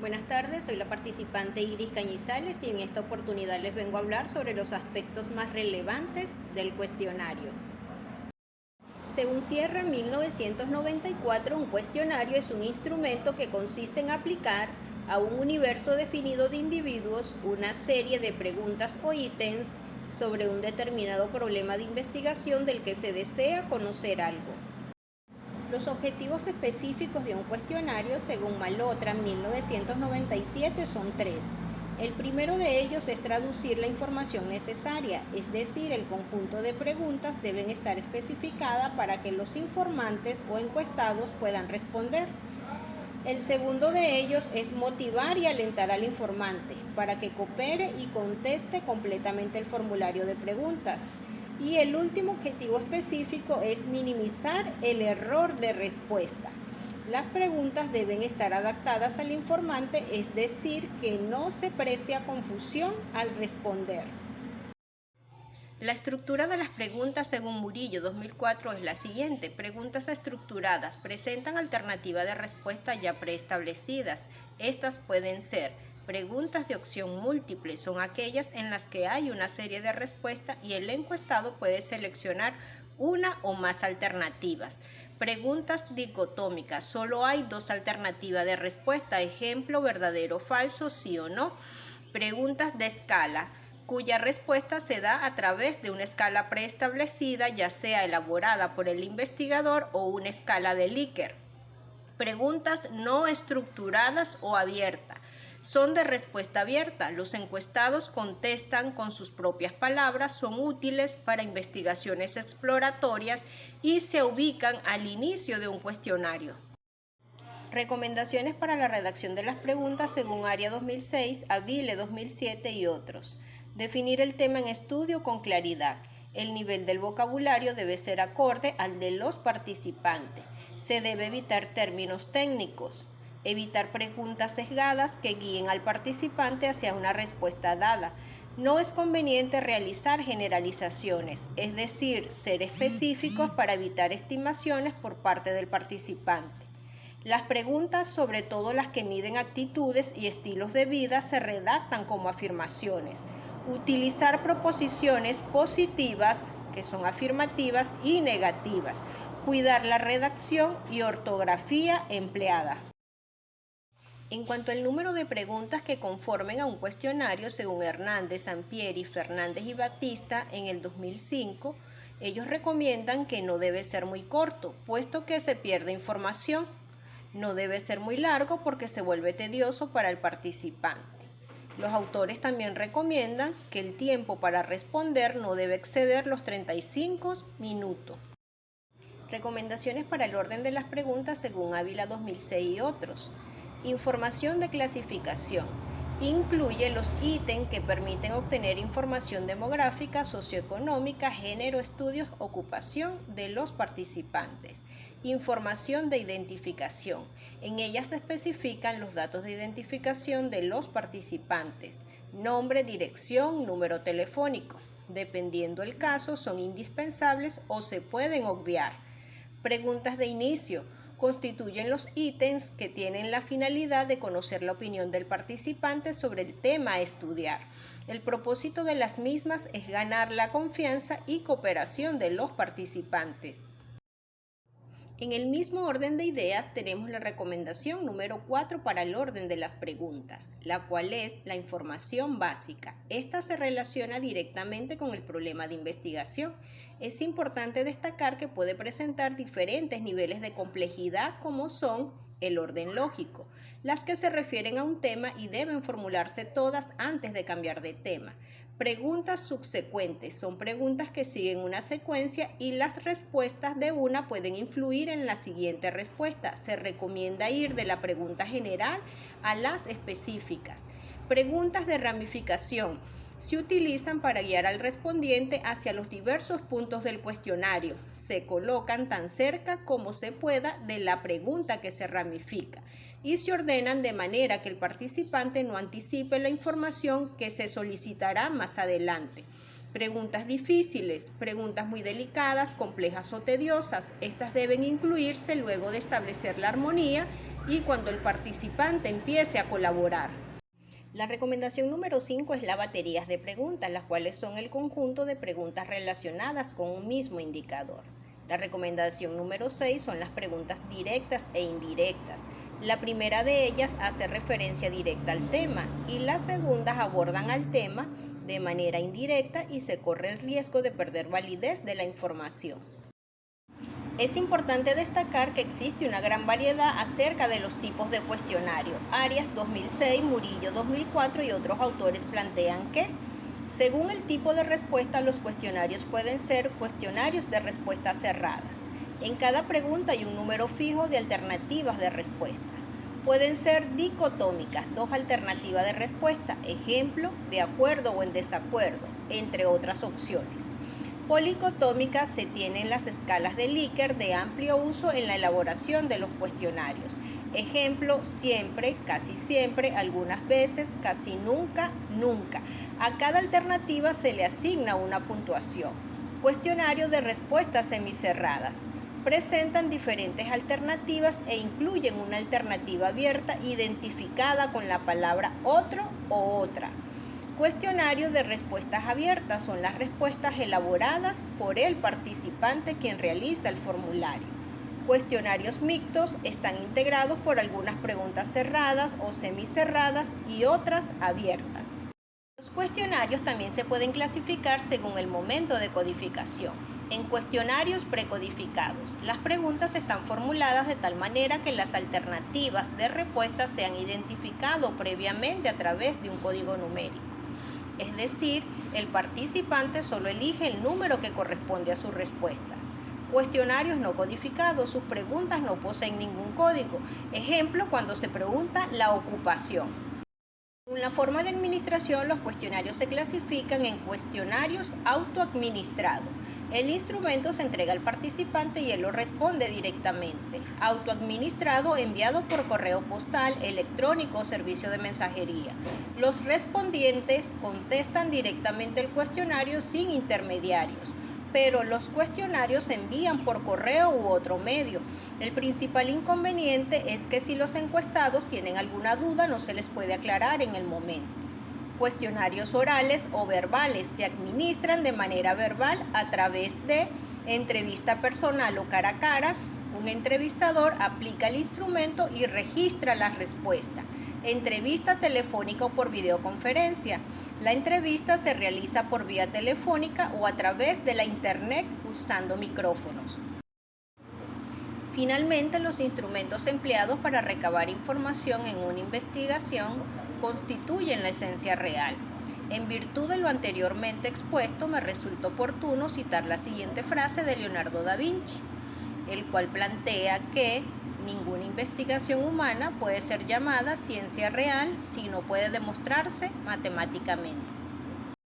Buenas tardes, soy la participante Iris Cañizales y en esta oportunidad les vengo a hablar sobre los aspectos más relevantes del cuestionario. Según Sierra 1994, un cuestionario es un instrumento que consiste en aplicar a un universo definido de individuos una serie de preguntas o ítems sobre un determinado problema de investigación del que se desea conocer algo. Los objetivos específicos de un cuestionario, según Malhotra, 1997, son tres. El primero de ellos es traducir la información necesaria, es decir, el conjunto de preguntas deben estar especificadas para que los informantes o encuestados puedan responder. El segundo de ellos es motivar y alentar al informante para que coopere y conteste completamente el formulario de preguntas. Y el último objetivo específico es minimizar el error de respuesta. Las preguntas deben estar adaptadas al informante, es decir, que no se preste a confusión al responder. La estructura de las preguntas según Murillo 2004 es la siguiente. Preguntas estructuradas presentan alternativas de respuesta ya preestablecidas. Estas pueden ser preguntas de opción múltiple, son aquellas en las que hay una serie de respuestas y el encuestado puede seleccionar una o más alternativas. Preguntas dicotómicas, solo hay dos alternativas de respuesta, ejemplo, verdadero o falso, sí o no. Preguntas de escala, cuya respuesta se da a través de una escala preestablecida, ya sea elaborada por el investigador o una escala de Likert. Preguntas no estructuradas o abiertas. Son de respuesta abierta. Los encuestados contestan con sus propias palabras, son útiles para investigaciones exploratorias y se ubican al inicio de un cuestionario. Recomendaciones para la redacción de las preguntas según Área 2006, Avile 2007 y otros. Definir el tema en estudio con claridad. El nivel del vocabulario debe ser acorde al de los participantes. Se debe evitar términos técnicos. Evitar preguntas sesgadas que guíen al participante hacia una respuesta dada. No es conveniente realizar generalizaciones, es decir, ser específicos para evitar estimaciones por parte del participante. Las preguntas, sobre todo las que miden actitudes y estilos de vida, se redactan como afirmaciones. Utilizar proposiciones positivas, que son afirmativas, y negativas. Cuidar la redacción y ortografía empleada. En cuanto al número de preguntas que conformen a un cuestionario, según Hernández, Sampieri, Fernández y Batista en el 2005, ellos recomiendan que no debe ser muy corto, puesto que se pierde información. No debe ser muy largo porque se vuelve tedioso para el participante. Los autores también recomiendan que el tiempo para responder no debe exceder los 35 minutos. Recomendaciones para el orden de las preguntas según Ávila 2006 y otros. Información de clasificación. Incluye los ítems que permiten obtener información demográfica, socioeconómica, género, estudios, ocupación de los participantes. Información de identificación. En ellas se especifican los datos de identificación de los participantes. Nombre, dirección, número telefónico. Dependiendo el caso, son indispensables o se pueden obviar. Preguntas de inicio. Constituyen los ítems que tienen la finalidad de conocer la opinión del participante sobre el tema a estudiar. El propósito de las mismas es ganar la confianza y cooperación de los participantes. En el mismo orden de ideas tenemos la recomendación número 4 para el orden de las preguntas, la cual es la información básica. Esta se relaciona directamente con el problema de investigación. Es importante destacar que puede presentar diferentes niveles de complejidad como son el orden lógico, las que se refieren a un tema y deben formularse todas antes de cambiar de tema. Preguntas subsecuentes son preguntas que siguen una secuencia y las respuestas de una pueden influir en la siguiente respuesta. Se recomienda ir de la pregunta general a las específicas. Preguntas de ramificación se utilizan para guiar al respondiente hacia los diversos puntos del cuestionario. Se colocan tan cerca como se pueda de la pregunta que se ramifica y se ordenan de manera que el participante no anticipe la información que se solicitará más adelante. Preguntas difíciles, preguntas muy delicadas, complejas o tediosas. Estas deben incluirse luego de establecer la armonía y cuando el participante empiece a colaborar. La recomendación número 5 es la baterías de preguntas, las cuales son el conjunto de preguntas relacionadas con un mismo indicador. La recomendación número 6 son las preguntas directas e indirectas. La primera de ellas hace referencia directa al tema y las segundas abordan al tema de manera indirecta y se corre el riesgo de perder validez de la información. Es importante destacar que existe una gran variedad acerca de los tipos de cuestionario. Arias 2006, Murillo 2004 y otros autores plantean que, según el tipo de respuesta, los cuestionarios pueden ser cuestionarios de respuestas cerradas. En cada pregunta hay un número fijo de alternativas de respuesta. Pueden ser dicotómicas, 2 alternativas de respuesta, ejemplo, de acuerdo o en desacuerdo, entre otras opciones. Policotómicas se tienen las escalas de Likert de amplio uso en la elaboración de los cuestionarios. Ejemplo, siempre, casi siempre, algunas veces, casi nunca, nunca. A cada alternativa se le asigna una puntuación. Cuestionario de respuestas semicerradas. Presentan diferentes alternativas e incluyen una alternativa abierta identificada con la palabra otro o otra. Cuestionarios de respuestas abiertas son las respuestas elaboradas por el participante quien realiza el formulario. Cuestionarios mixtos están integrados por algunas preguntas cerradas o semicerradas y otras abiertas. Los cuestionarios también se pueden clasificar según el momento de codificación. En cuestionarios precodificados, las preguntas están formuladas de tal manera que las alternativas de respuesta se han identificado previamente a través de un código numérico. Es decir, el participante solo elige el número que corresponde a su respuesta. Cuestionarios no codificados, sus preguntas no poseen ningún código. Ejemplo, cuando se pregunta la ocupación. En la forma de administración, los cuestionarios se clasifican en cuestionarios autoadministrados. El instrumento se entrega al participante y él lo responde directamente. Autoadministrado, enviado por correo postal, electrónico o servicio de mensajería. Los respondientes contestan directamente el cuestionario sin intermediarios, pero los cuestionarios se envían por correo u otro medio. El principal inconveniente es que si los encuestados tienen alguna duda, no se les puede aclarar en el momento. Cuestionarios orales o verbales se administran de manera verbal a través de entrevista personal o cara a cara. Un entrevistador aplica el instrumento y registra la respuesta. Entrevista telefónica o por videoconferencia. La entrevista se realiza por vía telefónica o a través de la internet usando micrófonos. Finalmente, los instrumentos empleados para recabar información en una investigación constituyen la esencia real. En virtud de lo anteriormente expuesto, me resulta oportuno citar la siguiente frase de Leonardo da Vinci, el cual plantea que ninguna investigación humana puede ser llamada ciencia real si no puede demostrarse matemáticamente.